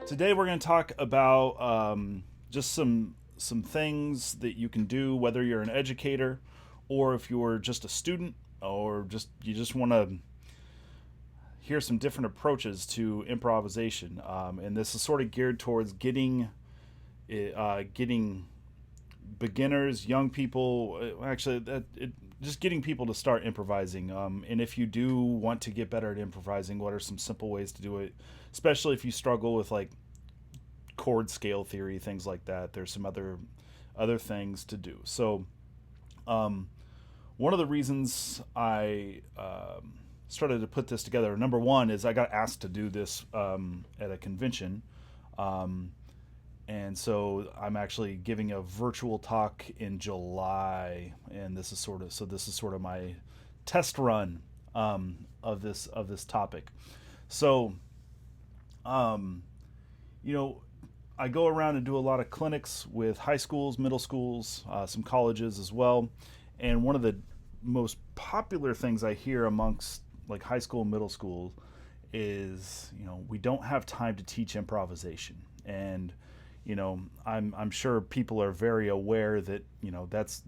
Today we're going to talk about just some things that you can do, whether you're an educator or if you're just a student or you just want to hear some different approaches to improvisation. And this is sort of geared towards getting beginners, young people, just getting people to start improvising. And if you do want to get better at improvising, what are some simple ways to do it? Especially if you struggle with like chord scale theory, things like that. There's some other things to do. So, one of the reasons I started to put this together, number one, is I got asked to do this at a convention. And so I'm actually giving a virtual talk in July, and this is sort of my test run of this topic. So, you know, I go around and do a lot of clinics with high schools, middle schools, some colleges as well. And one of the most popular things I hear amongst like high school and middle school is, we don't have time to teach improvisation. And I'm sure people are very aware that that's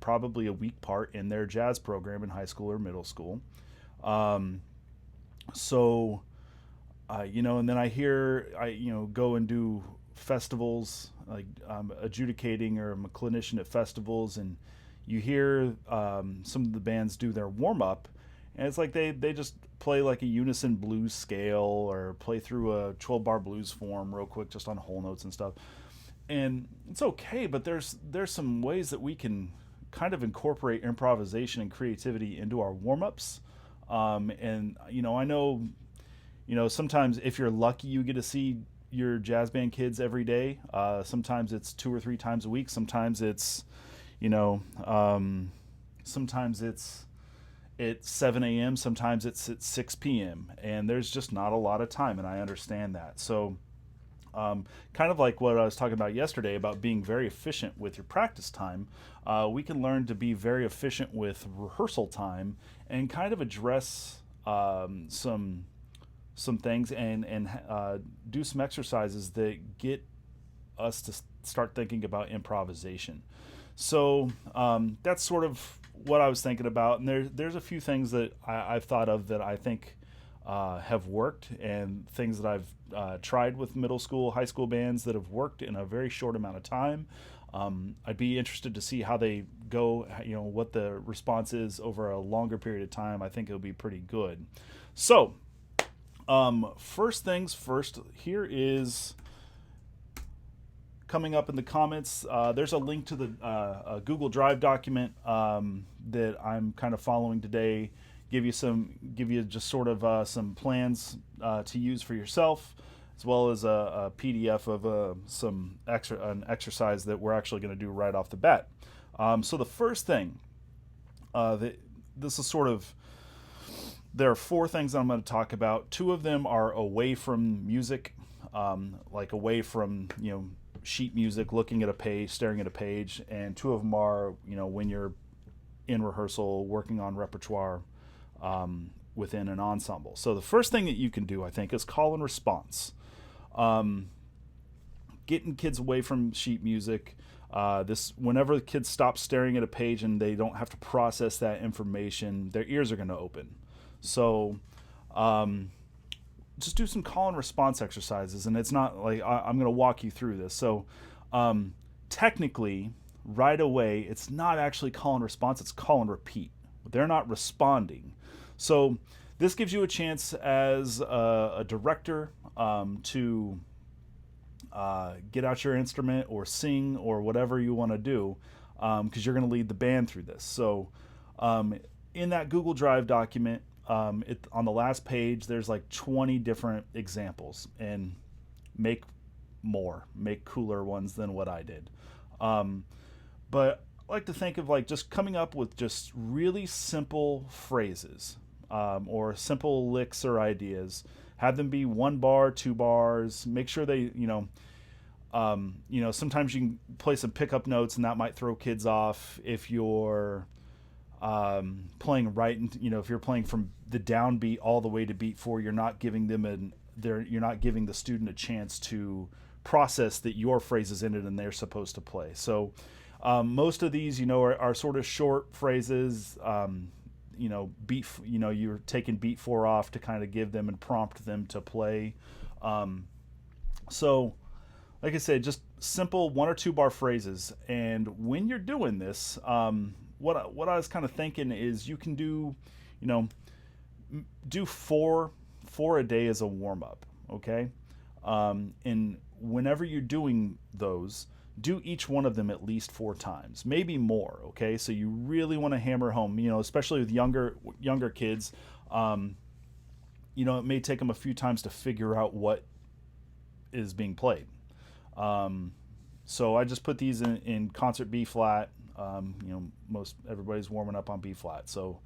probably a weak part in their jazz program in high school or middle school. So and then I go and do festivals, like I'm adjudicating or I'm a clinician at festivals, and you hear some of the bands do their warm up, and it's like they just play like a unison blues scale or play through a 12-bar blues form real quick just on whole notes and stuff. And it's okay, but there's some ways that we can kind of incorporate improvisation and creativity into our warm-ups. And I know sometimes if you're lucky, you get to see your jazz band kids every day. Sometimes it's 2 or 3 times a week. Sometimes it's, sometimes it's at 7 a.m. Sometimes it's at 6 p.m. And there's just not a lot of time, and I understand that. So, kind of like what I was talking about yesterday about being very efficient with your practice time, we can learn to be very efficient with rehearsal time and kind of address some things and do some exercises that get us to start thinking about improvisation. So that's sort of what I was thinking about, and there's a few things that I've thought of that I think have worked, and things that I've tried with middle school, high school bands that have worked in a very short amount of time. I'd be interested to see how they go, what the response is over a longer period of time. I think it'll be pretty good. So, first things first, here is coming up in the comments. There's a link to the a Google Drive document that I'm kind of following today. Give you just sort of some plans to use for yourself, as well as a PDF of an exercise that we're actually going to do right off the bat. So the first thing, this is sort of, there are 4 things that I'm going to talk about. 2 of them are away from music, like away from sheet music, looking at a page, staring at a page, and 2 of them are when you're in rehearsal, working on repertoire within an ensemble. So the first thing that you can do, I think, is call and response. Getting kids away from sheet music. Whenever the kids stop staring at a page and they don't have to process that information, their ears are going to open. So just do some call and response exercises, and it's not like I'm going to walk you through this. So technically, right away, it's not actually call and response, it's call and repeat. They're not responding. So this gives you a chance as a director to get out your instrument or sing or whatever you want to do, because you're going to lead the band through this. So in that Google Drive document, on the last page, there's like 20 different examples, and make cooler ones than what I did. But I like to think of like just coming up with just really simple phrases, or simple licks or ideas. Have them be 1 bar, 2 bars. Make sure they, sometimes you can play some pickup notes, and that might throw kids off if you're playing right, if you're playing from the downbeat all the way to beat 4, you're not giving them you're not giving the student a chance to process that your phrase is in it and they're supposed to play. So most of these, are sort of short phrases. You're taking beat 4 off to kind of give them and prompt them to play. So, like I said, just simple 1 or 2 bar phrases. And when you're doing this, what I was kind of thinking is you can do 4 a day as a warm up. Okay, and whenever you're doing those, do each one of them at least 4 times, maybe more. Okay, so you really want to hammer home, especially with younger kids. It may take them a few times to figure out what is being played. So I just put these in concert B flat. Most everybody's warming up on B flat. So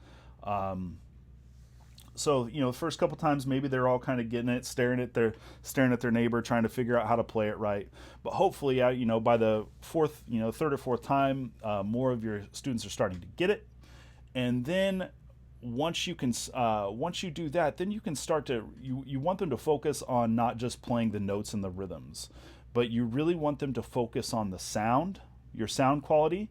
the first couple times maybe they're all kind of getting it, staring at their neighbor, trying to figure out how to play it right. But hopefully, by the third or fourth time, more of your students are starting to get it. And then once you do that, then you can start to you want them to focus on not just playing the notes and the rhythms, but you really want them to focus on the sound, your sound quality,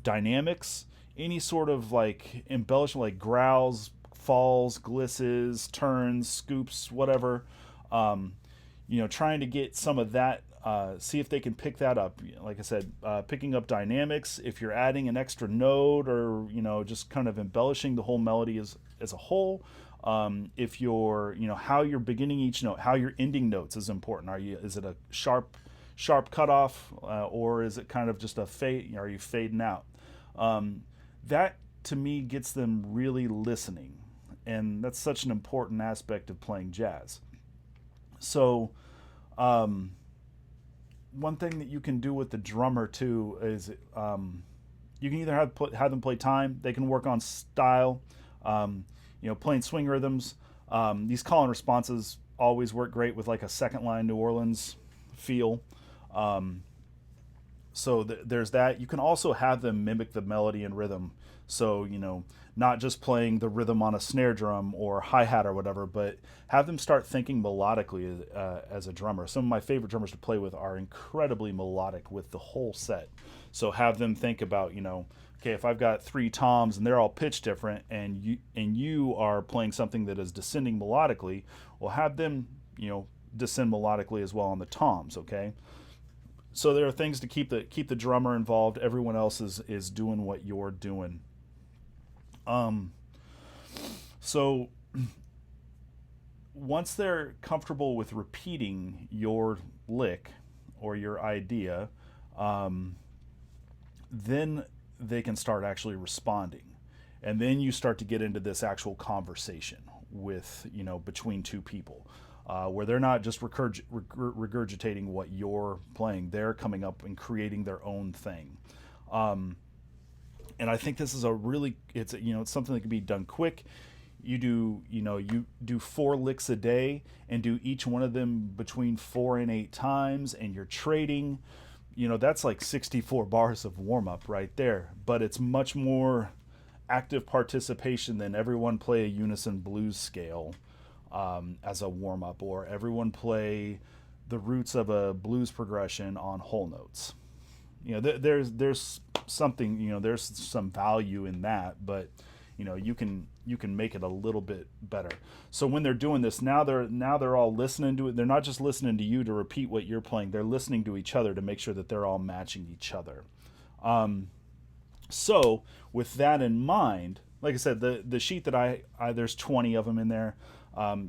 dynamics, any sort of like embellishment, like growls, falls, glisses, turns, scoops, whatever. Trying to get some of that, see if they can pick that up. Like I said, picking up dynamics, if you're adding an extra note or, just kind of embellishing the whole melody as a whole. If you're, how you're beginning each note, how you're ending notes is important. Is it a sharp cutoff, or is it kind of just a fade? Are you fading out? That to me gets them really listening, and that's such an important aspect of playing jazz. So, one thing that you can do with the drummer too is you can either have them play time. They can work on style, playing swing rhythms. These call and responses always work great with like a second line New Orleans feel. So there's that. You can also have them mimic the melody and rhythm. So, not just playing the rhythm on a snare drum or hi-hat or whatever, but have them start thinking melodically as a drummer. Some of my favorite drummers to play with are incredibly melodic with the whole set. So have them think about, okay, if I've got 3 toms and they're all pitched different, and you are playing something that is descending melodically, well, have them, descend melodically as well on the toms, okay? So there are things to keep the drummer involved. Everyone else is doing what you're doing. So once they're comfortable with repeating your lick or your idea, then they can start actually responding. And then you start to get into this actual conversation with, between 2 people. Where they're not just regurgitating what you're playing. They're coming up and creating their own thing. And I think this is it's something that can be done quick. You do 4 licks a day and do each one of them between 4 and 8 times, and you're trading. That's like 64 bars of warm up right there. But it's much more active participation than everyone play a unison blues scale as a warm-up, or everyone play the roots of a blues progression on whole notes. There's something, there's some value in that, but you can make it a little bit better. So when they're doing this, now they're all listening to it. They're not just listening to you to repeat what you're playing. They're listening to each other to make sure that they're all matching each other. So with that in mind, like I said, the sheet that I there's 20 of them in there.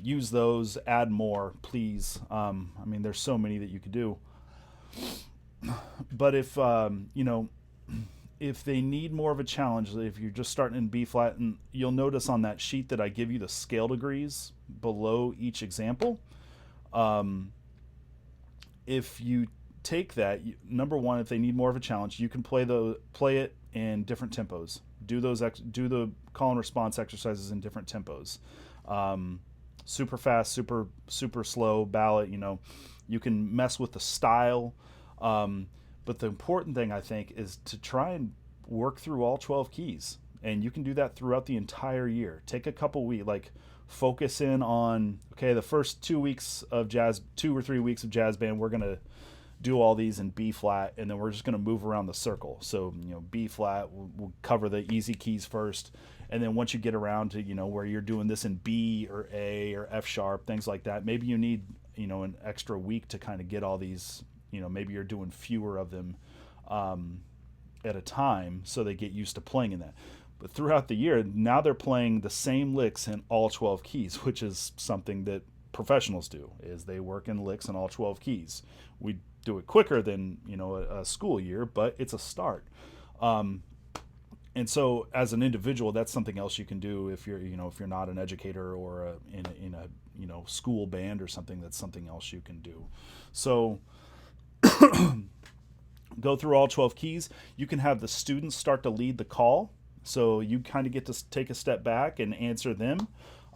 Use those, add more, please. There's so many that you could do. But if they need more of a challenge, if you're just starting in B flat, and you'll notice on that sheet that I give you the scale degrees below each example. If you take that, number one, if they need more of a challenge, you can play it in different tempos. Do the call and response exercises in different tempos. Super fast, super slow, ballad. You can mess with the style. But the important thing, I think, is to try and work through all 12 keys. And you can do that throughout the entire year. Take a couple weeks, like focus in on, okay, the first 2 weeks of jazz, 2 or 3 weeks of jazz band, we're going to do all these in B flat, and then we're just going to move around the circle. So, B flat, we'll cover the easy keys first. And then once you get around to, where you're doing this in B or A or F sharp, things like that, maybe you need, an extra week to kind of get all these, maybe you're doing fewer of them at a time so they get used to playing in that. But throughout the year, now they're playing the same licks in all 12 keys, which is something that professionals do, is they work in licks in all 12 keys. We do it quicker than, a school year, but it's a start. And so as an individual, that's something else you can do if you're, if you're not an educator or in a school band or something, that's something else you can do. So go through all 12 keys. You can have the students start to lead the call. So you kind of get to take a step back and answer them.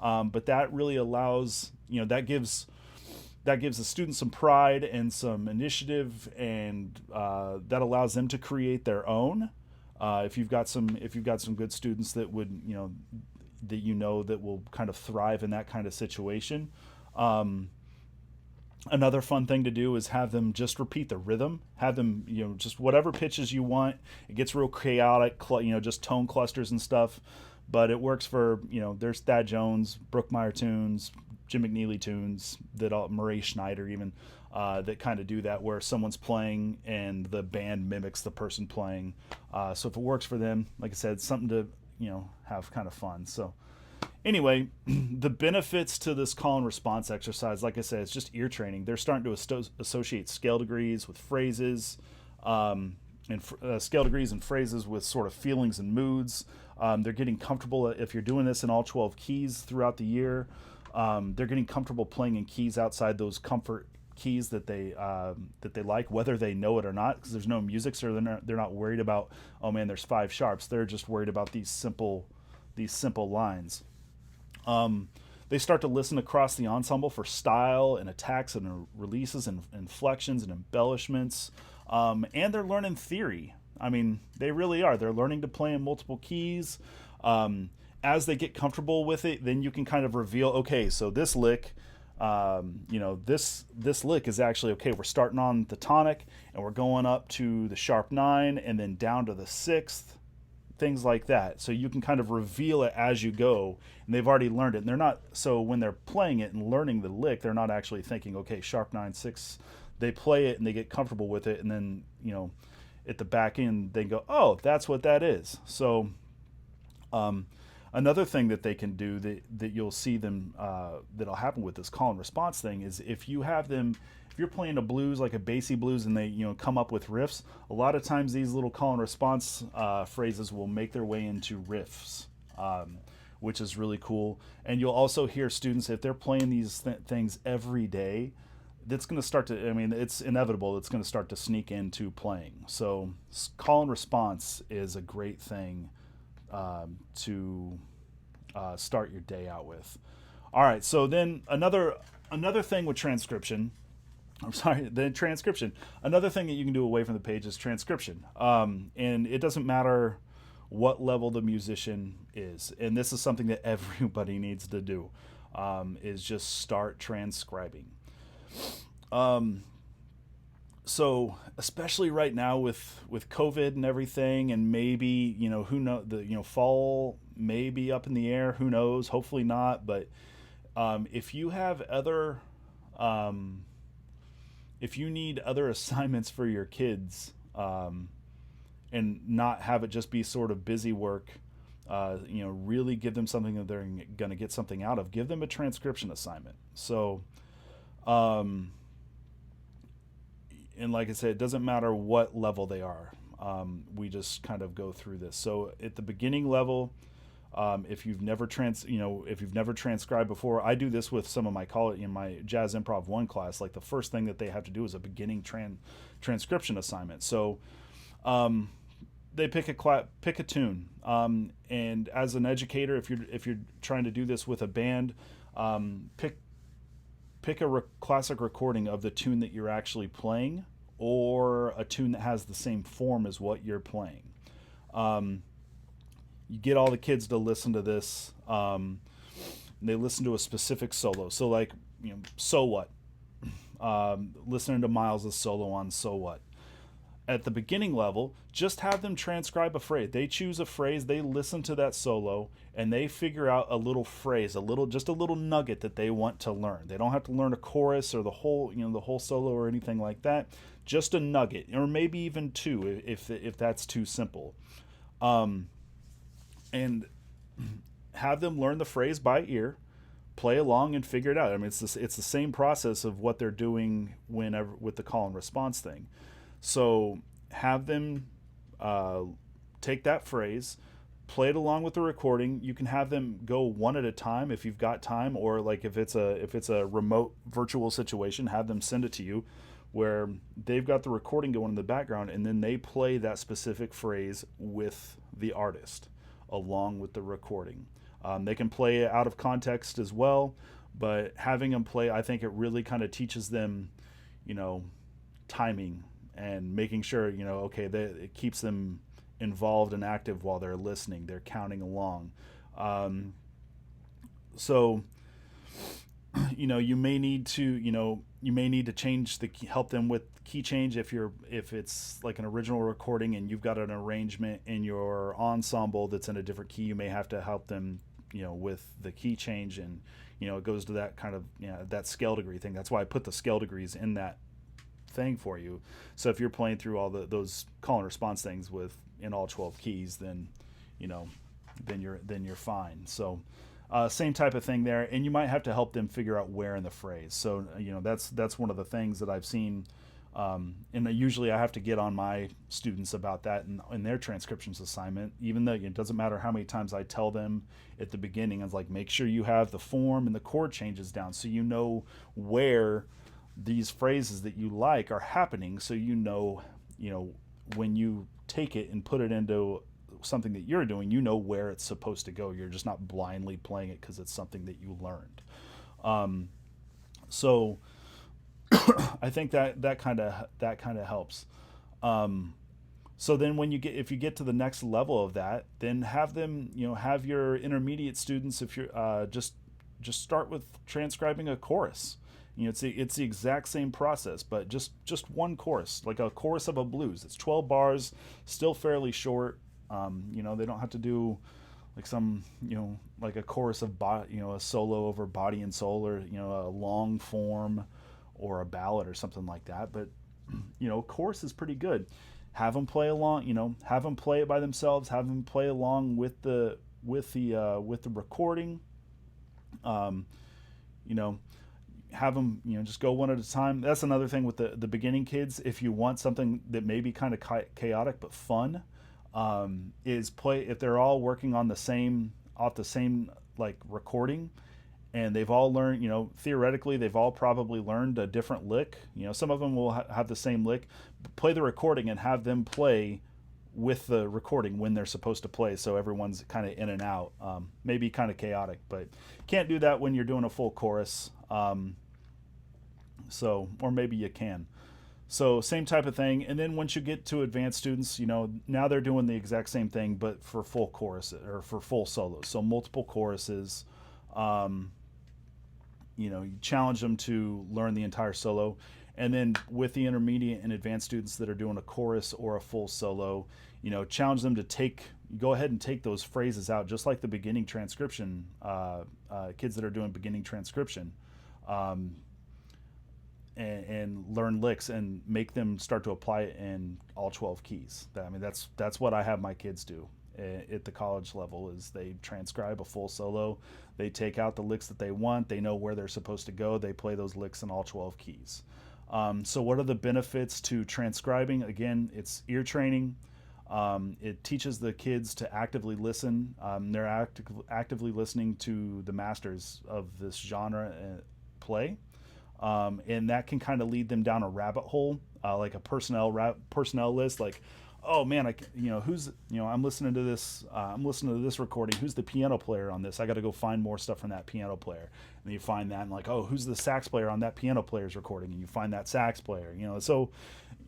But that really allows, that gives the students some pride and some initiative, and that allows them to create their own. If you've got some good students that would, that will kind of thrive in that kind of situation. Another fun thing to do is have them just repeat the rhythm. Have them, just whatever pitches you want. It gets real chaotic, just tone clusters and stuff. But it works for, there's Thad Jones, Brookmeyer tunes, Jim McNeely tunes, Murray Schneider even, that kind of do that, where someone's playing and the band mimics the person playing. So if it works for them, like I said, it's something to, have kind of fun. So anyway, the benefits to this call and response exercise, like I said, it's just ear training. They're starting to associate scale degrees with phrases, and scale degrees and phrases with sort of feelings and moods. They're getting comfortable, if you're doing this in all 12 keys throughout the year, they're getting comfortable playing in keys outside those comfort keys that they like, whether they know it or not, because there's no music, so they're not worried about, oh man, there's 5 sharps. They're just worried about these simple lines. They start to listen across the ensemble for style and attacks and releases and inflections and embellishments, and they're learning theory. I mean, they really are. They're learning to play in multiple keys. As they get comfortable with it, then you can kind of reveal, okay, so this lick, this lick is actually, okay, we're starting on the tonic and we're going up to the sharp 9 and then down to the 6th, things like that. So you can kind of reveal it as you go, and they've already learned it. And they're not, so when they're playing it and learning the lick, they're not actually thinking, okay, sharp 9, 6. They play it and they get comfortable with it, and then, at the back end, they go, oh, that's what that is. So another thing that they can do that you'll see them, that'll happen with this call and response thing, is if you're playing a blues, like a bassy blues, and they come up with riffs, a lot of times these little call and response phrases will make their way into riffs, which is really cool. And you'll also hear students, if they're playing these things every day, that's going to start to, it's inevitable, it's going to start to sneak into playing. So call and response is a great thing to start your day out with. All right, so then another thing with transcription, another thing that you can do away from the page is transcription. And it doesn't matter what level the musician is, and this is something that everybody needs to do, is just start transcribing. So especially right now with COVID and everything, and maybe, who know, fall may be up in the air, who knows, hopefully not. But, if you have if you need other assignments for your kids, and not have it just be sort of busy work, really give them something that they're going to get something out of. Give them a transcription assignment. So, and like I said, it doesn't matter what level they are. We just kind of go through this. So at the beginning level, if you've never transcribed before, I do this with some of my college, in my Jazz Improv 1 class. Like the first thing that they have to do is a beginning transcription assignment. So they pick a tune, and as an educator, if you're trying to do this with a band, pick a classic recording of the tune that you're actually playing, or a tune that has the same form as what you're playing. You get all the kids to listen to this. And they listen to a specific solo. So like, so what? Listening to Miles' solo on So What. At the beginning level, just have them transcribe a phrase. They choose a phrase, they listen to that solo, and they figure out a little phrase, just a little nugget that they want to learn. They don't have to learn a chorus or the whole solo or anything like that. Just a nugget, or maybe even two, if that's too simple. And have them learn the phrase by ear, play along, and figure it out. I mean, it's the same process of what they're doing whenever with the call and response thing. So have them take that phrase, play it along with the recording. You can have them go one at a time if you've got time, or like if it's a remote virtual situation, have them send it to you where they've got the recording going in the background, and then they play that specific phrase with the artist along with the recording. They can play it out of context as well, but having them play, I think it really kind of teaches them, timing and making sure, okay, it keeps them involved and active while they're listening. They're counting along. So, you may need to change help them with key change if it's like an original recording and you've got an arrangement in your ensemble that's in a different key. You may have to help them, with the key change, and it goes to that kind of that scale degree thing. That's why I put the scale degrees in that thing for you. So if you're playing through all those call and response things in all 12 keys, then you're fine. So same type of thing there, and you might have to help them figure out where in the phrase. So that's one of the things that I've seen, and usually I have to get on my students about that in their transcriptions assignment. Even though it doesn't matter how many times I tell them at the beginning, it's like, make sure you have the form and the chord changes down so you know where these phrases that you like are happening. So when you take it and put it into something that you're doing, where it's supposed to go. You're just not blindly playing it because it's something that you learned. So I think that kind of helps. So then if you get to the next level of that, then have them, have your intermediate students, if you're just start with transcribing a chorus. It's the exact same process, but just one chorus, like a chorus of a blues. It's 12 bars, still fairly short. They don't have to do like some, like a chorus of a solo over body and soul, or a long form or a ballad or something like that. But chorus is pretty good. Have them play along. Have them play it by themselves. Have them play along with the recording. Have them just go one at a time. That's another thing with the beginning kids. If you want something that may be kind of chaotic but fun, is play if they're all working on the same like recording, and they've all learned, theoretically they've all probably learned a different lick. Some of them will have the same lick. Play the recording and have them play with the recording when they're supposed to play, so everyone's kind of in and out. Maybe kind of chaotic, but can't do that when you're doing a full chorus. Or maybe you can. So same type of thing. And then once you get to advanced students, now they're doing the exact same thing, but for full chorus or for full solos. So multiple choruses. You challenge them to learn the entire solo. And then with the intermediate and advanced students that are doing a chorus or a full solo, challenge them to go ahead and take those phrases out, just like the beginning transcription, kids that are doing beginning transcription. And learn licks and make them start to apply it in all 12 keys. That's what I have my kids do at the college level, is they transcribe a full solo, they take out the licks that they want, they know where they're supposed to go, they play those licks in all 12 keys. So what are the benefits to transcribing? Again, it's ear training. It teaches the kids to actively listen. They're actively listening to the masters of this genre play. And that can kind of lead them down a rabbit hole, like a personnel list. Like, oh man, who's, I'm listening to this, recording. Who's the piano player on this? I got to go find more stuff from that piano player. And then you find that, and like, oh, who's the sax player on that piano player's recording? And you find that sax player. So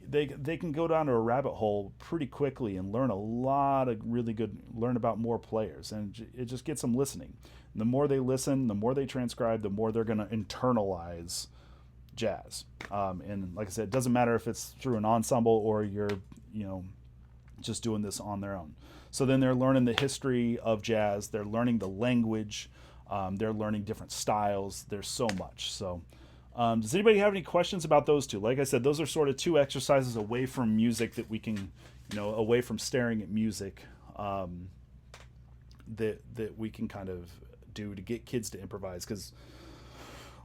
they can go down to a rabbit hole pretty quickly and learn a lot of learn about more players, and it just gets them listening. And the more they listen, the more they transcribe, the more they're going to internalize jazz. And like I said, it doesn't matter if it's through an ensemble or you're, just doing this on their own. So then they're learning the history of jazz. They're learning the language. They're learning different styles. There's so much. So does anybody have any questions about those two? Like I said, those are sort of two exercises away from music that we can, away from staring at music, that we can kind of do to get kids to improvise. Because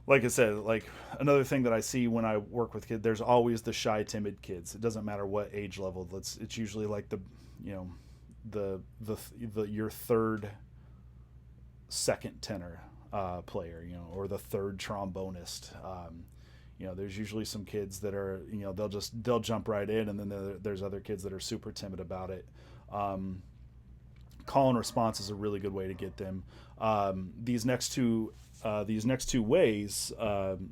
like I said, like another thing that I see when I work with kids, there's always the shy, timid kids. It doesn't matter what age level. It's usually like your third, second tenor player, or the third trombonist. There's usually some kids that are, they'll jump right in, and then there's other kids that are super timid about it. Call and response is a really good way to get them. These next two ways,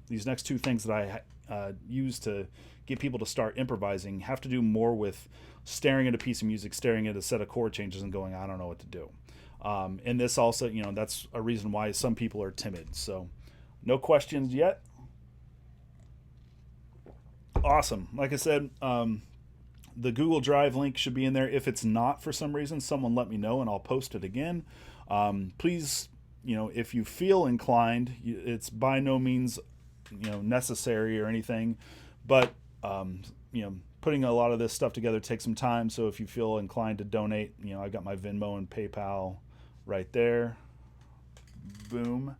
these next two things that I use to get people to start improvising have to do more with staring at a piece of music, staring at a set of chord changes, and going, I don't know what to do. And this also, that's a reason why some people are timid. So, no questions yet? Awesome. Like I said, the Google Drive link should be in there. If it's not for some reason, someone let me know and I'll post it again. Please, if you feel inclined, it's by no means, necessary or anything, but, putting a lot of this stuff together takes some time. So if you feel inclined to donate, I've got my Venmo and PayPal right there. Boom.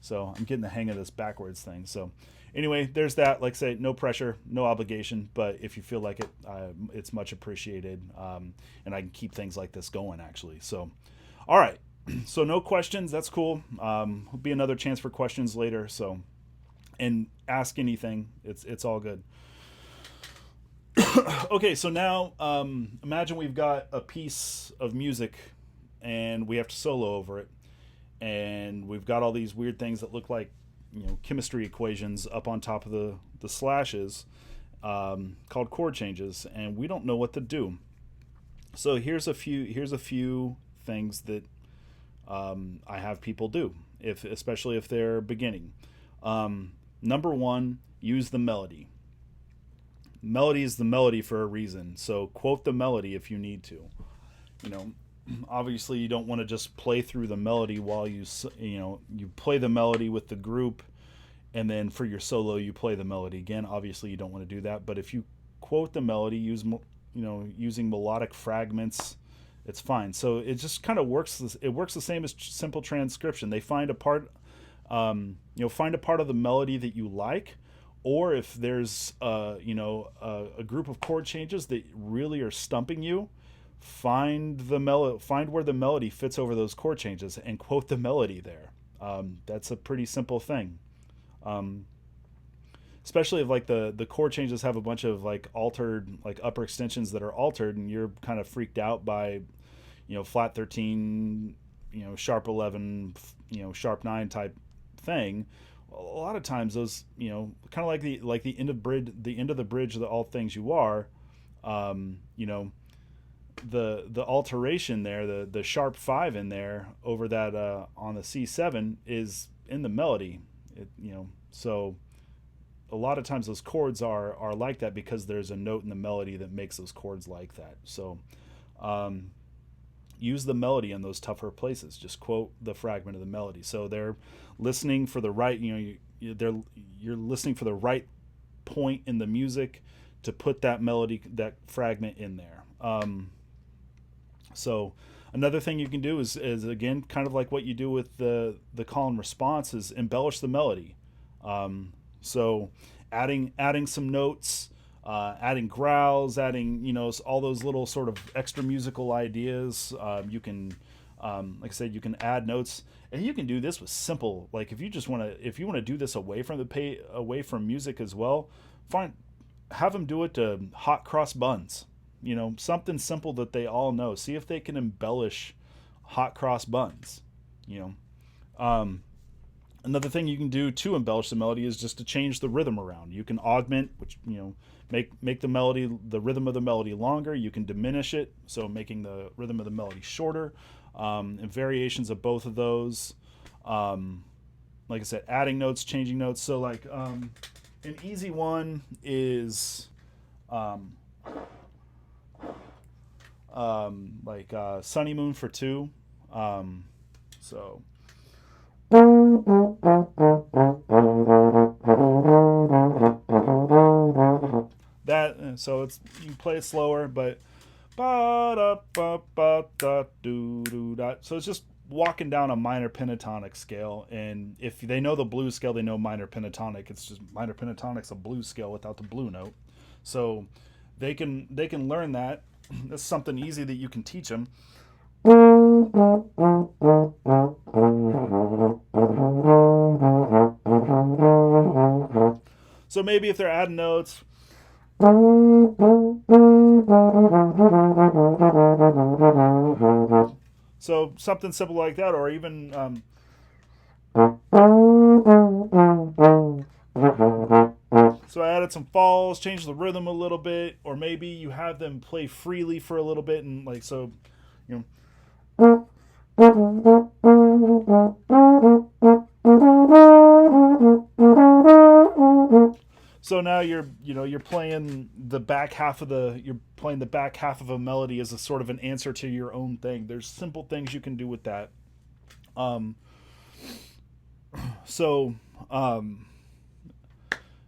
So I'm getting the hang of this backwards thing. So anyway, there's that. Like I say, no pressure, no obligation, but if you feel like it, it's much appreciated. And I can keep things like this going, actually. So, all right. So no questions. That's cool. Will be another chance for questions later. So, and ask anything. It's all good. Okay. So now, imagine we've got a piece of music and we have to solo over it. And we've got all these weird things that look like, chemistry equations up on top of the slashes, called chord changes, and we don't know what to do. So here's a few things that I have people do, especially if they're beginning. Number one, use the melody. Melody is the melody for a reason. So quote the melody if you need to. Obviously you don't want to just play through the melody while you play the melody with the group, and then for your solo you play the melody again. Obviously you don't want to do that, but if you quote the melody, using melodic fragments, it's fine. So it just kind of works. It works the same as simple transcription. They find a part, find a part of the melody that you like, or if there's a group of chord changes that really are stumping you, find where the melody fits over those chord changes and quote the melody there. That's a pretty simple thing. Especially if like the chord changes have a bunch of like altered, like upper extensions that are altered, and you're kind of freaked out by, flat 13, sharp 11, sharp 9 type thing. A lot of times those, kind of like the end of the bridge of the All Things You Are, the alteration there, the sharp 5 in there over that on the C7 is in the melody. So a lot of times those chords are like that because there's a note in the melody that makes those chords like that. So use the melody in those tougher places. Just quote the fragment of the melody. So they're listening for the right, you're listening for the right point in the music to put that melody, that fragment in there. So another thing you can do is again, kind of like what you do with the call and response, is embellish the melody. So adding some notes, adding growls, adding, all those little sort of extra musical ideas. You can, like I said, you can add notes, and you can do this with simple, like if you want to do this away from music as well, have them do it to hot cross buns. something simple that they all know. See if they can embellish hot cross buns. You know, another thing you can do to embellish the melody is just to change the rhythm around. You can augment, which make the rhythm of the melody longer. You can diminish it, so making the rhythm of the melody shorter, and variations of both of those. Like I said, adding notes, changing notes. So like an easy one is Sunny Moon for Two. So that, so it's, you can play it slower, but ba da ba ba da do do da. So it's just walking down a minor pentatonic scale, and if they know the blues scale, they know minor pentatonic. It's just minor pentatonic's a blues scale without the blue note, so they can learn that. That's something easy that you can teach them. So maybe if they're adding notes, so something simple like that, or even so I added some falls, changed the rhythm a little bit, or maybe you have them play freely for a little bit, and like so, you know. So now you're playing the back half of a melody as a sort of an answer to your own thing. There's simple things you can do with that. Um, so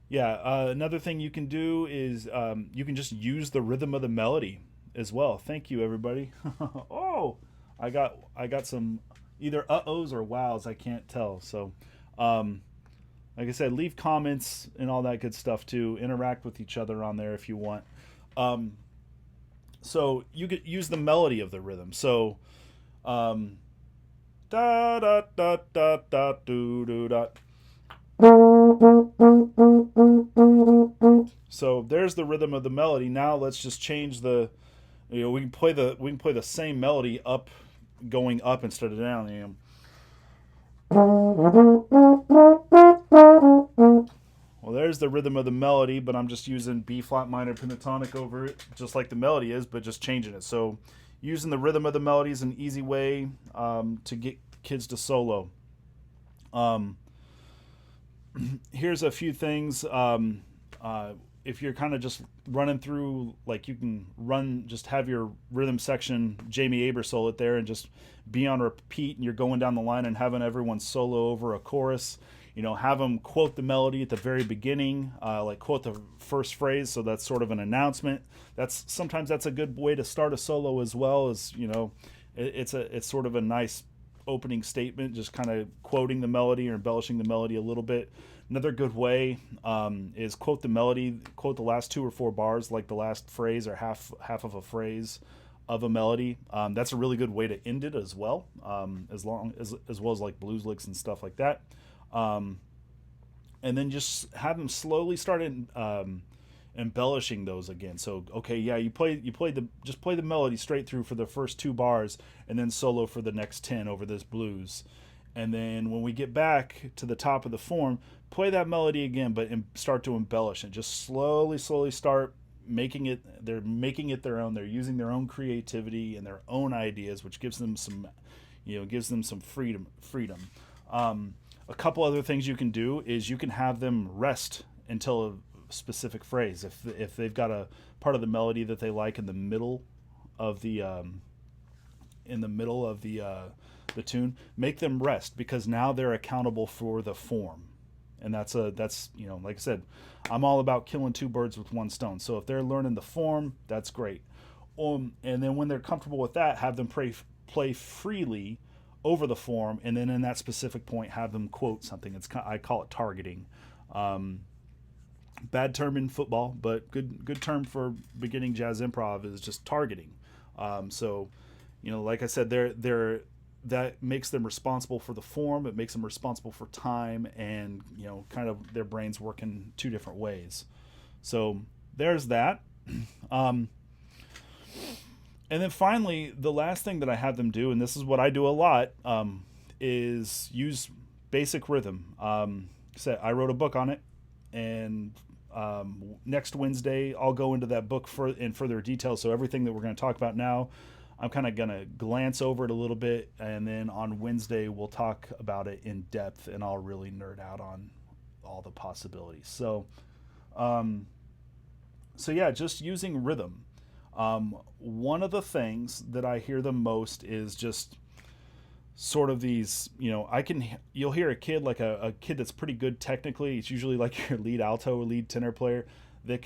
yeah, another thing you can do is you can just use the rhythm of the melody as well. Thank you, everybody. Oh, I got some either uh-ohs or wows. I can't tell. So, like I said, leave comments and all that good stuff too. Interact with each other on there if you want. So you could use the melody of the rhythm. So, da da da da da do do da. So there's the rhythm of the melody. Now let's just change the. We can play the same melody up, going up instead of down. Well, there's the rhythm of the melody, but I'm just using B flat minor pentatonic over it, just like the melody is, but just changing it. So using the rhythm of the melody is an easy way to get kids to solo. Here's a few things. If you're kind of just running through, like you can just have your rhythm section, Jamie Abersole it there, and just be on repeat, and you're going down the line and having everyone solo over a chorus. Have them quote the melody at the very beginning, like quote the first phrase, so that's sort of an announcement. Sometimes that's a good way to start a solo as well, as it's sort of a nice opening statement, just kind of quoting the melody or embellishing the melody a little bit. Another good way is quote the melody, quote the last 2 or 4 bars, like the last phrase or half of a phrase of a melody. That's a really good way to end it as well, as well as like blues licks and stuff like that. And then just have them slowly start embellishing those again. So okay, yeah, you play the melody straight through for the first 2 bars, and then solo for the next 10 over this blues. And then when we get back to the top of the form, play that melody again, but start to embellish it. Just slowly start making it. They're making it their own. They're using their own creativity and their own ideas, which gives them some freedom. A couple other things you can do is you can have them rest until a specific phrase. If they've got a part of the melody that they like in the middle of the the tune, make them rest, because now they're accountable for the form. And that's like I said, I'm all about killing 2 birds with 1 stone. So if they're learning the form, that's great. And then when they're comfortable with that, have them play freely over the form, and then in that specific point, have them quote something. I call it targeting. Bad term in football, but good term for beginning jazz improv is just targeting. So, like I said, that makes them responsible for the form. It makes them responsible for time, and kind of their brains work in 2 different ways. So there's that. And then finally, the last thing that I have them do, and this is what I do a lot, is use basic rhythm. So I wrote a book on it, and next Wednesday I'll go into that book in further detail. So everything that we're going to talk about now, I'm kind of going to glance over it a little bit, and then on Wednesday we'll talk about it in depth, and I'll really nerd out on all the possibilities. So yeah, just using rhythm. One of the things that I hear the most is just sort of these, you'll hear a kid, like a kid that's pretty good technically. It's usually like your lead alto or lead tenor player that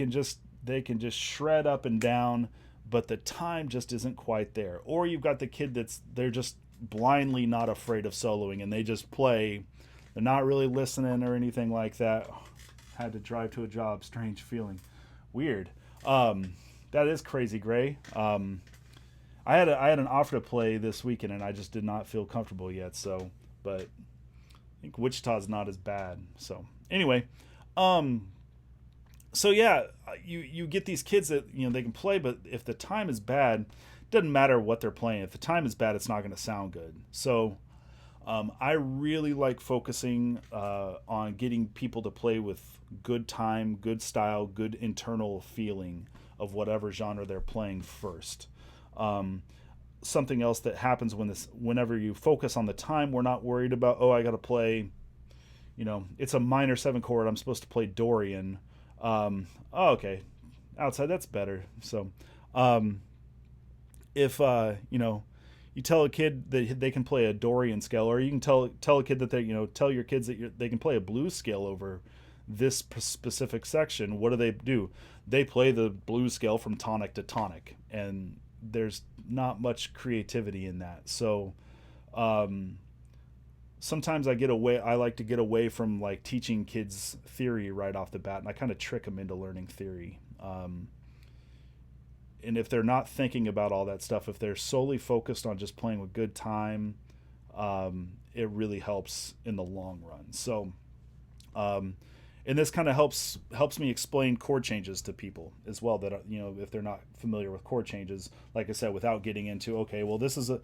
they can just shred up and down, but the time just isn't quite there. Or you've got the kid they're just blindly not afraid of soloing, and they just play. They're not really listening or anything like that. Had to drive to a job. Strange feeling. Weird. That is crazy, Gray. I had an offer to play this weekend, and I just did not feel comfortable yet. So, but I think Wichita's not as bad. So anyway, so yeah, you get these kids that they can play, but if the time is bad, it doesn't matter what they're playing. If the time is bad, it's not going to sound good. So I really like focusing on getting people to play with good time, good style, good internal feeling of whatever genre they're playing first. Something else that happens whenever you focus on the time, we're not worried about, I got to play, it's a minor 7 chord. I'm supposed to play Dorian. Okay, outside that's better. So, if you tell a kid that they can play a Dorian scale, or you can tell a kid that tell your kids that they can play a blues scale over this specific section. What do? They play the blues scale from tonic to tonic, and there's not much creativity in that. So sometimes I like to get away from like teaching kids theory right off the bat, and I kind of trick them into learning theory. And if they're not thinking about all that stuff, if they're solely focused on just playing with good time, it really helps in the long run. So and this kind of helps me explain chord changes to people as well, that if they're not familiar with chord changes, like I said, without getting into, okay, well, this is a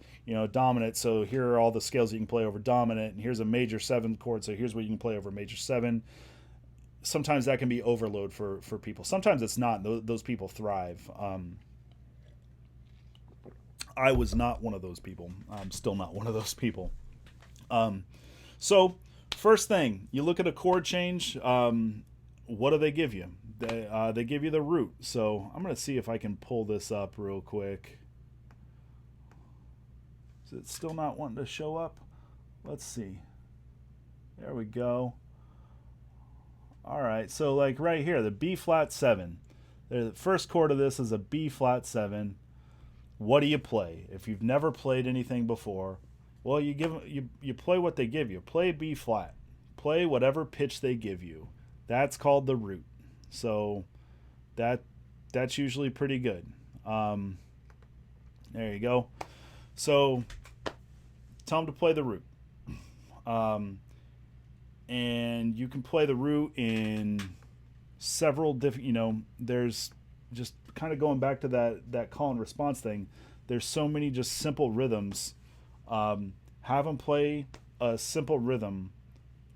dominant, so here are all the scales you can play over dominant, and here's a major 7 chord, so here's what you can play over major 7. Sometimes that can be overload for people. Sometimes it's not. Those people thrive. I was not one of those people. I'm still not one of those people. So first thing, you look at a chord change. What do they give you? They give you the root. So I'm going to see if I can pull this up real quick. Is it still not wanting to show up? Let's see. There we go. All right, so like right here, the B flat 7. The first chord of this is a B flat 7. What do you play? If you've never played anything before, well, you play what they give you. Play B flat. Play whatever pitch they give you. That's called the root. So that's usually pretty good. There you go. So tell them to play the root. And you can play the root in several different, there's just kind of going back to that call and response thing. There's so many just simple rhythms. Have them play a simple rhythm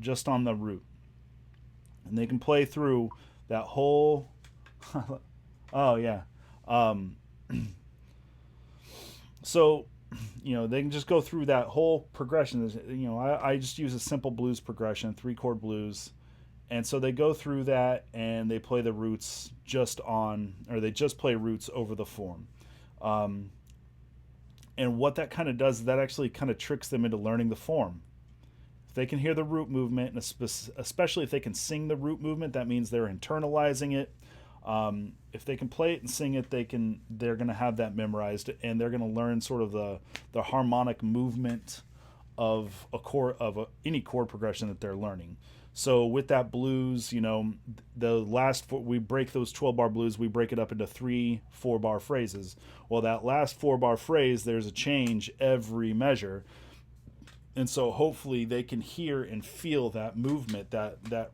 just on the root. And they can play through that whole, oh yeah. So, they can just go through that whole progression. I just use a simple blues progression, 3-chord blues. And so they go through that and they play the roots they just play roots over the form. And what that kind of does is that actually kind of tricks them into learning the form. If they can hear the root movement, and especially if they can sing the root movement, that means they're internalizing it. If they can play it and sing it, they're going to have that memorized, and they're going to learn sort of the harmonic movement of any chord progression that they're learning. So with that blues, the last we break those 12-bar blues, we break it up into 3 4-bar phrases. Well, that last 4-bar phrase, there's a change every measure. And so hopefully they can hear and feel that movement, that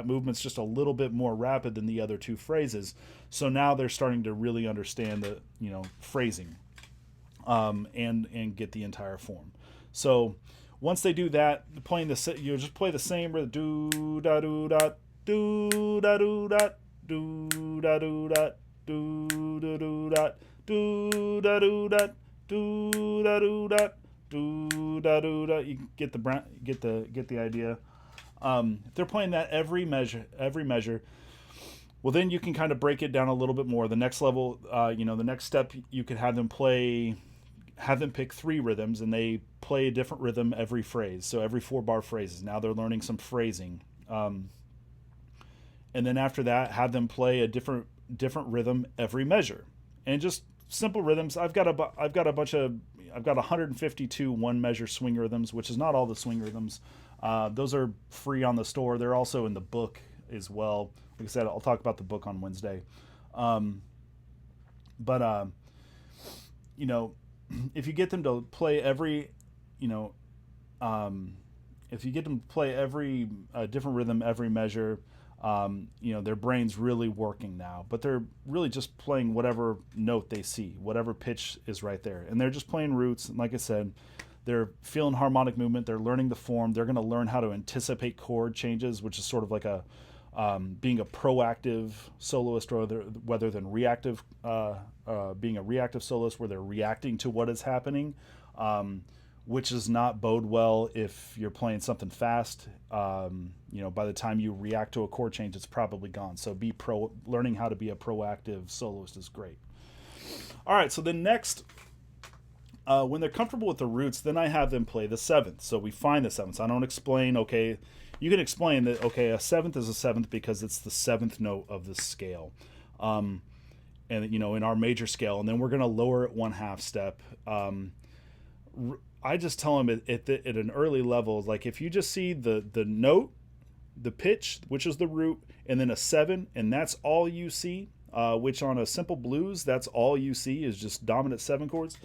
movement's just a little bit more rapid than the other two phrases. So now they're starting to really understand the phrasing, and get the entire form. So once they do that, you just play the same rhythm, do da do da do da do da do da do da do da do da do da do da do da do da do da do da. You get the idea. If they're playing that every measure, well, then you can kind of break it down a little bit more. The next level, the next step, you could have them pick 3 rhythms, and they play a different rhythm every phrase. So every 4-bar phrases. Now they're learning some phrasing. And then after that, have them play a different rhythm every measure, and just simple rhythms. I've got 152 1-measure swing rhythms, which is not all the swing rhythms. Those are free on the store. They're also in the book as well. Like I said, I'll talk about the book on Wednesday. If you get them to play every different rhythm every measure, their brain's really working now, but they're really just playing whatever note they see, whatever pitch is right there, and they're just playing roots. And like I said, they're feeling harmonic movement. They're learning the form. They're going to learn how to anticipate chord changes, which is sort of like being a proactive soloist, rather than reactive, being a reactive soloist where they're reacting to what is happening, which does not bode well if you're playing something fast. By the time you react to a chord change, it's probably gone. So learning how to be a proactive soloist is great. All right, so then next, when they're comfortable with the roots, then I have them play the 7th. So we find the 7th. So I don't explain, okay, you can explain that, okay, a 7th is a 7th because it's the 7th note of the scale. And, in our major scale, and then we're going to lower it 1/2 step. I just tell them at an early level, like if you just see the note, the pitch, which is the root, and then a 7, and that's all you see, which on a simple blues, that's all you see is just dominant 7 chords,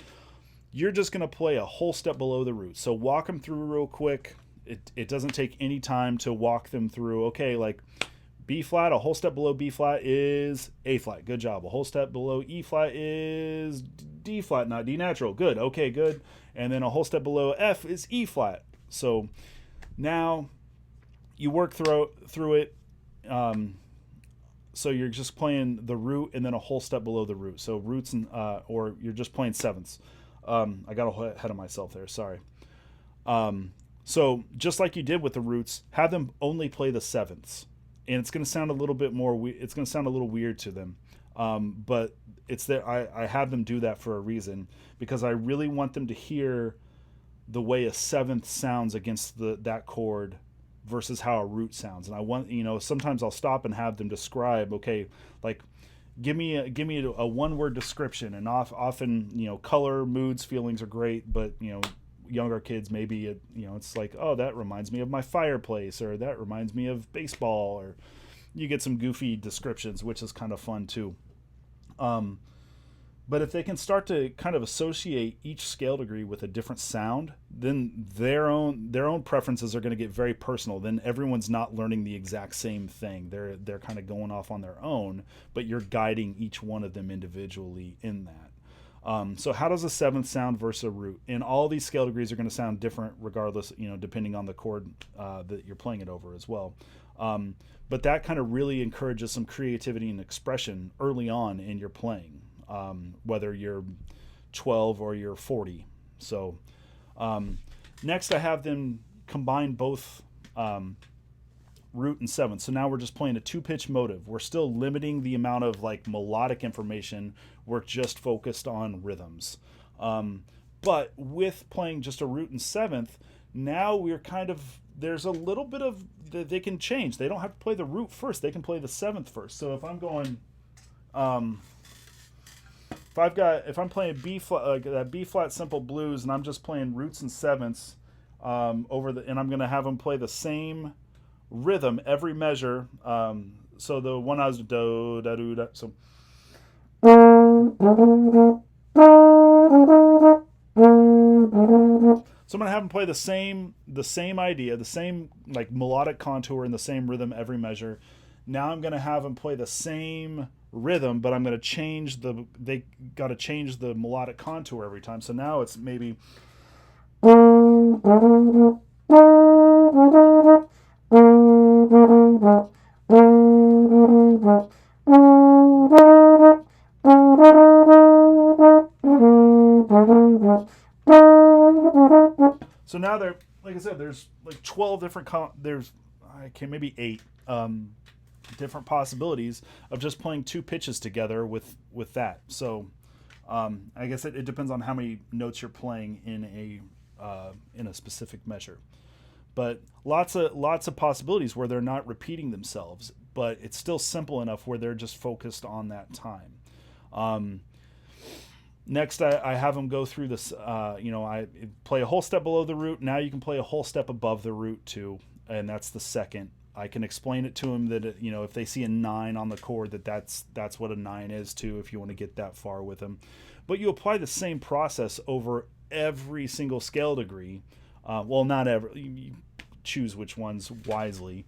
you're just going to play a whole step below the root. So walk them through real quick. It doesn't take any time to walk them through. Okay, like B flat, a whole step below B flat is A flat. Good job. A whole step below E flat is D flat, not D natural. Good. Okay, good. And then a whole step below F is E flat. So now you work through it. So you're just playing the root and then a whole step below the root. So roots or you're just playing 7ths. I got ahead of myself there. Sorry. So just like you did with the roots, have them only play the 7ths, and it's going to sound a little bit more. It's going to sound a little weird to them, but it's there. I have them do that for a reason, because I really want them to hear the way a 7th sounds against that chord versus how a root sounds. And I want, sometimes I'll stop and have them describe. Okay, like give me a 1-word description, and often color, moods, feelings are great, but younger kids, maybe it's like, oh, that reminds me of my fireplace, or that reminds me of baseball, or you get some goofy descriptions, which is kind of fun too. But if they can start to kind of associate each scale degree with a different sound, then their own preferences are going to get very personal. Then everyone's not learning the exact same thing. They're kind of going off on their own, but you're guiding each one of them individually in that. So how does a 7th sound versus a root? And all these scale degrees are going to sound different regardless, depending on the chord that you're playing it over as well. But that kind of really encourages some creativity and expression early on in your playing, whether you're 12 or you're 40. So next I have them combine both root and 7th. So now we're just playing a 2-pitch motive. We're still limiting the amount of like melodic information. We're just focused on rhythms. But with playing just a root and 7th, now we're kind of, there's a little bit of, they can change. They don't have to play the root first. They can play the 7th first. So if I'm going, if I'm playing B flat, like that B flat simple blues, and I'm just playing roots and 7ths, and I'm going to have them play the same rhythm every measure. So the one I was do da do da. So So I'm gonna have them play the same idea, the same like melodic contour and the same rhythm every measure. Now I'm gonna have them play the same rhythm, but I'm gonna change they got to change the melodic contour every time. So now it's maybe so now there, like I said, there's like 12 different there's I can maybe 8 different possibilities of just playing two pitches together with that. So I guess it depends on how many notes you're playing in a specific measure. But lots of possibilities where they're not repeating themselves, but it's still simple enough where they're just focused on that time. Um, Next, I have them go through this. I play a whole step below the root. Now you can play a whole step above the root too, and that's the second. I can explain it to them that if they see a 9 on the chord, that's what a 9 is too. If you want to get that far with them, but you apply the same process over every single scale degree. Well, not every. You choose which ones wisely.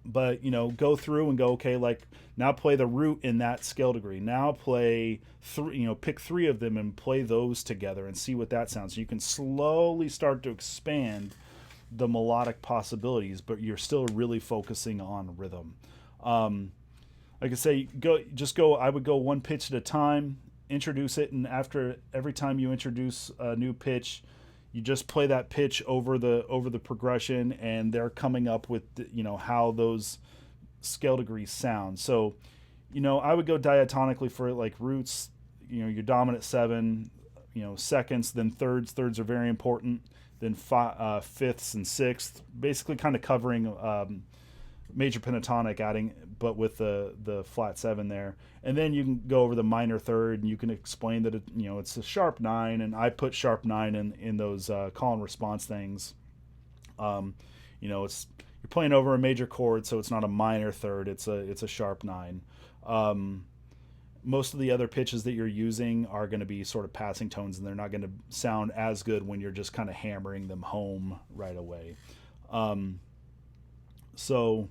But go through and go, okay, like now play the root in that scale degree, now play pick 3 of them and play those together and see what that sounds. So you can slowly start to expand the melodic possibilities, but you're still really focusing on rhythm. Like I say, I would go one pitch at a time, introduce it, and after every time you introduce a new pitch, you just play that pitch over the progression, and they're coming up with how those scale degrees sound. So I would go diatonically for like roots, your dominant 7, seconds, then thirds are very important, then fifths and sixths, basically kind of covering major pentatonic, adding but with the flat 7 there. And then you can go over the minor third, and you can explain that it's a sharp 9, and I put sharp 9 in those call and response things. It's you're playing over a major chord, so it's not a minor third, it's a sharp 9. Most of the other pitches that you're using are going to be sort of passing tones, and they're not going to sound as good when you're just kind of hammering them home right away. So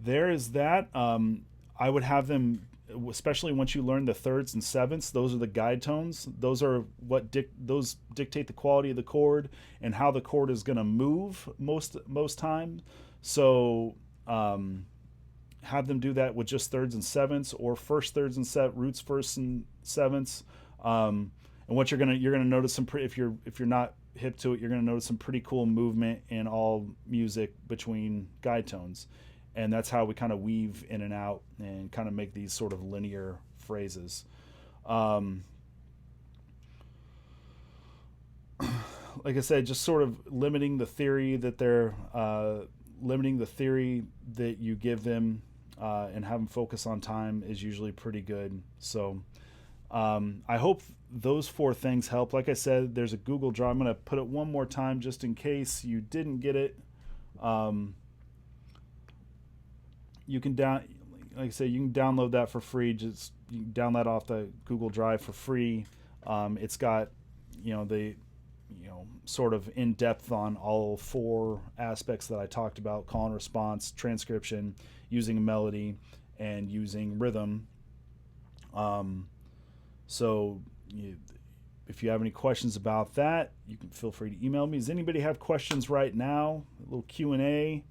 there is that. I would have them, especially once you learn the thirds and sevenths, those are the guide tones. Those are what those dictate the quality of the chord and how the chord is going to move most time. So have them do that with just thirds and sevenths, or first thirds and roots first and sevenths. And what you're gonna notice if you're not hip to it, you're gonna notice some pretty cool movement in all music between guide tones. And that's how we kind of weave in and out and kind of make these sort of linear phrases. Like I said, just sort of limiting the theory that you give them, and have them focus on time is usually pretty good. So I hope those 4 things help. Like I said, there's a Google Drive. I'm going to put it one more time just in case you didn't get it. You can like I say, you can download that for free. You can download off the Google Drive for free. It's got the sort of in depth on all 4 aspects that I talked about: call and response, transcription, using a melody, and using rhythm. So if you have any questions about that, you can feel free to email me. Does anybody have questions right now? A little Q&A.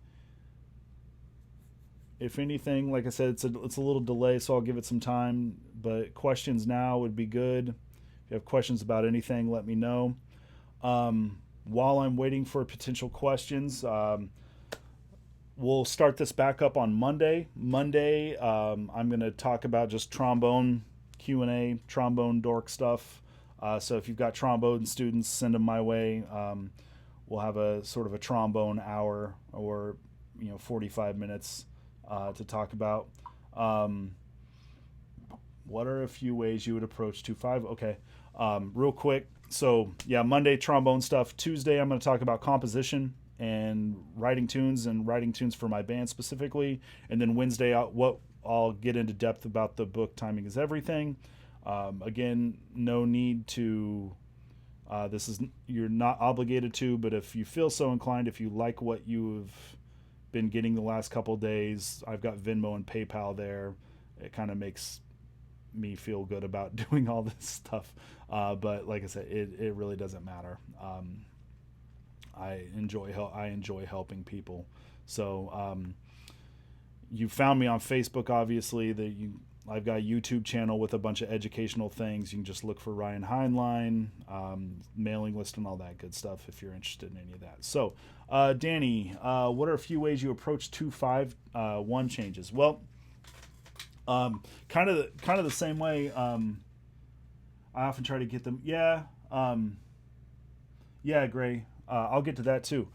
If anything, like I said, it's a little delay, so I'll give it some time. But questions now would be good. If you have questions about anything, let me know. While I'm waiting for potential questions, we'll start this back up on Monday. I'm going to talk about just trombone Q&A, trombone dork stuff. So if you've got trombone students, send them my way. We'll have a sort of a trombone hour, or 45 minutes to talk about. What are a few ways you would approach 2-5? Okay, real quick. So yeah, Monday trombone stuff. Tuesday I'm going to talk about composition and writing tunes for my band specifically. And then Wednesday I'll get into depth about the book Timing is Everything. Again, no need to You're not obligated to, but if you feel so inclined, if you like what you've been getting the last couple days, I've got Venmo and PayPal there. It kind of makes me feel good about doing all this stuff. But like I said, it really doesn't matter. I enjoy helping people. So you found me on Facebook, obviously. I've got a YouTube channel with a bunch of educational things. You can just look for Ryan Heinlein, mailing list, and all that good stuff if you're interested in any of that. So, Danny, what are a few ways you approach 2-5-1 changes? Well, kind of the same way. I often try to get them. Yeah, Gray. I'll get to that too.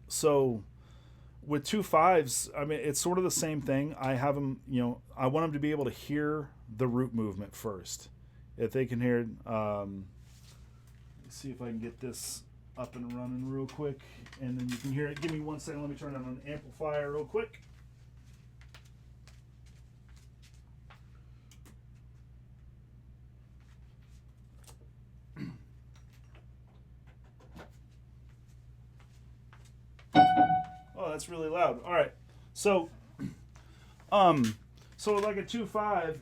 So with 2-5s, I mean, it's sort of the same thing. I have them, I want them to be able to hear the root movement first. If they can hear, let's see if I can get this up and running real quick, and then you can hear it. Give me 1 second. Let me turn on an amplifier real quick. That's really loud. All right, so like a 2-5.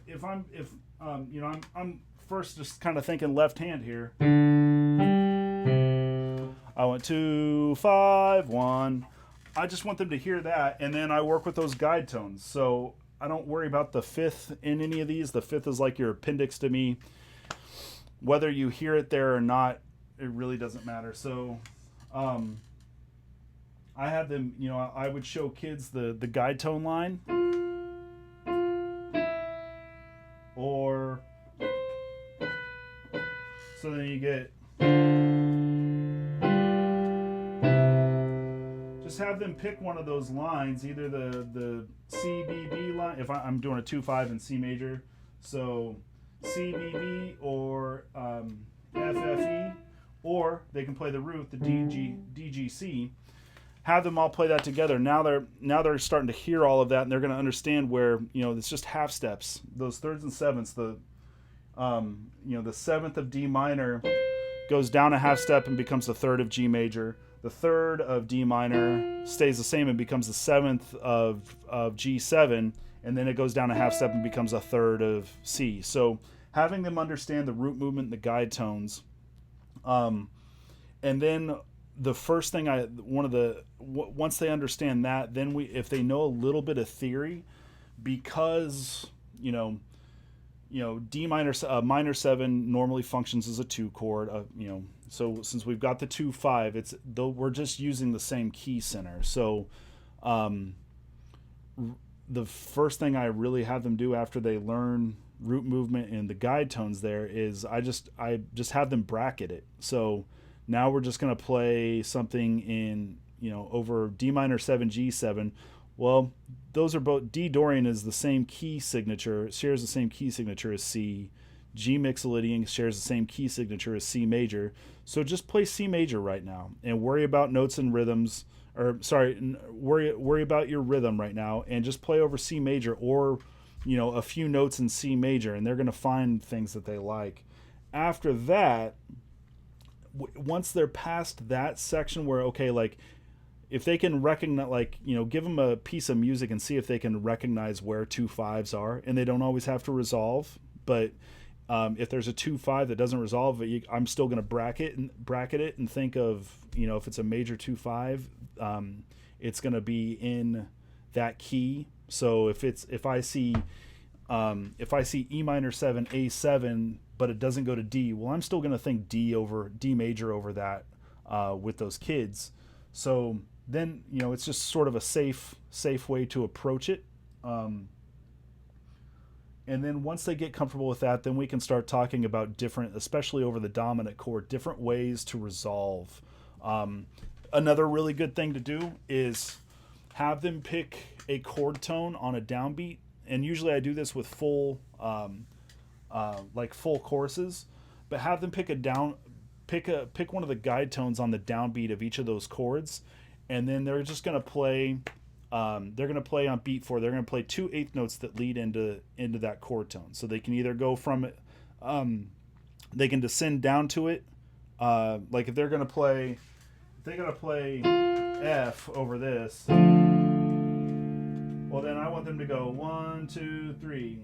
I'm first just kind of thinking left hand here. I went 2-5-1. I just want them to hear that, and then I work with those guide tones. So I don't worry about the fifth in any of these. The fifth is like your appendix to me. Whether you hear it there or not, it really doesn't matter. So. I had them, I would show kids the guide tone line, or so then you get, just have them pick one of those lines, either the C, B, B line, if I'm doing a 2-5 in C major, so C, B, B, or F, F, E, or they can play the root, the D, G, D, G, C. Have them all play that together. Now they're starting to hear all of that, and they're going to understand where it's just half steps. Those thirds and sevenths. The seventh of D minor goes down a half step and becomes the third of G major. The third of D minor stays the same and becomes the seventh of G7, and then it goes down a half step and becomes a third of C. So having them understand the root movement and the guide tones, and then the first thing once they understand that, then if they know a little bit of theory, because D minor 7 normally functions as a 2 chord, so since we've got the 2-5, we're just using the same key center. So the first thing I really have them do after they learn root movement and the guide tones there is I just have them bracket it. So now we're just going to play something in, over D minor 7, G7. Well, those are both, D Dorian is the same key signature, shares the same key signature as C. G Mixolydian shares the same key signature as C major. So just play C major right now and worry about notes and rhythms, worry about your rhythm right now and just play over C major or, a few notes in C major, and they're going to find things that they like. After that, once they're past that section where, okay, like if they can recognize, give them a piece of music and see if they can recognize where 2-5s are, and they don't always have to resolve, but if there's a 2-5 that doesn't resolve, I'm still going to bracket it and think of, if it's a major 2-5, it's going to be in that key. So if I see E minor 7, A7, but it doesn't go to D, well, I'm still going to think D major over that with those kids. So then, it's just sort of a safe way to approach it. And then once they get comfortable with that, then we can start talking about different, especially over the dominant chord, different ways to resolve. Another really good thing to do is have them pick a chord tone on a downbeat. And usually I do this with full choruses, but have them pick one of the guide tones on the downbeat of each of those chords, and then they're just going to play. They're going to play on beat 4. They're going to play 2 eighth notes that lead into that chord tone. So they can either go from they can descend down to it. Like if they're gonna play F over this, well then I want them to go 1, 2, 3,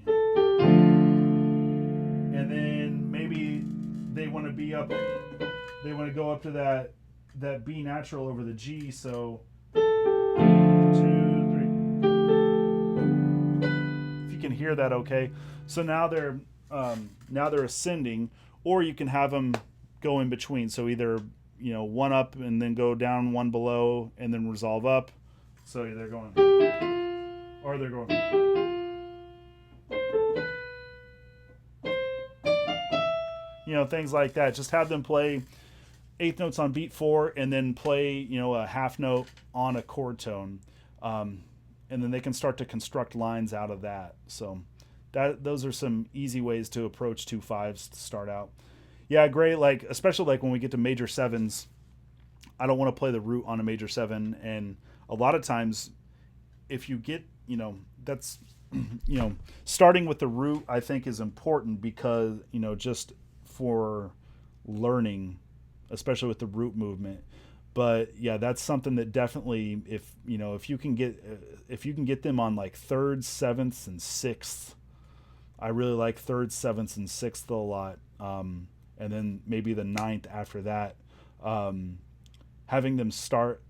and then maybe they want to be up. They want to go up to that B natural over the G. So 2, 3. If you can hear that, okay. So now they're ascending, or you can have them go in between. So either one up and then go down, one below and then resolve up. So they're going, or they're going. Things like that. Just have them play eighth notes on beat 4 and then play, a half note on a chord tone. And then they can start to construct lines out of that. So those are some easy ways to approach 2/5s to start out. Yeah, great. Like, especially like when we get to major 7s, I don't want to play the root on a major 7. And a lot of times if you get, that's, starting with the root, I think is important because, just for learning, especially with the root movement. But yeah, that's something that definitely, if you can get them on like 3rd, 7th, and 6th, I really like 3rd, 7th, and 6th a lot. And then maybe the 9th after that, having them start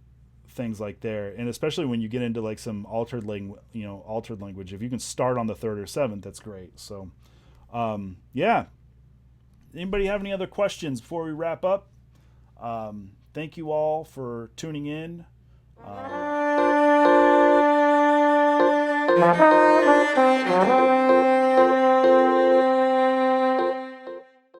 things like there, and especially when you get into like some altered language, if you can start on the 3rd or 7th, that's great. So, yeah. Anybody have any other questions before we wrap up? Thank you all for tuning in.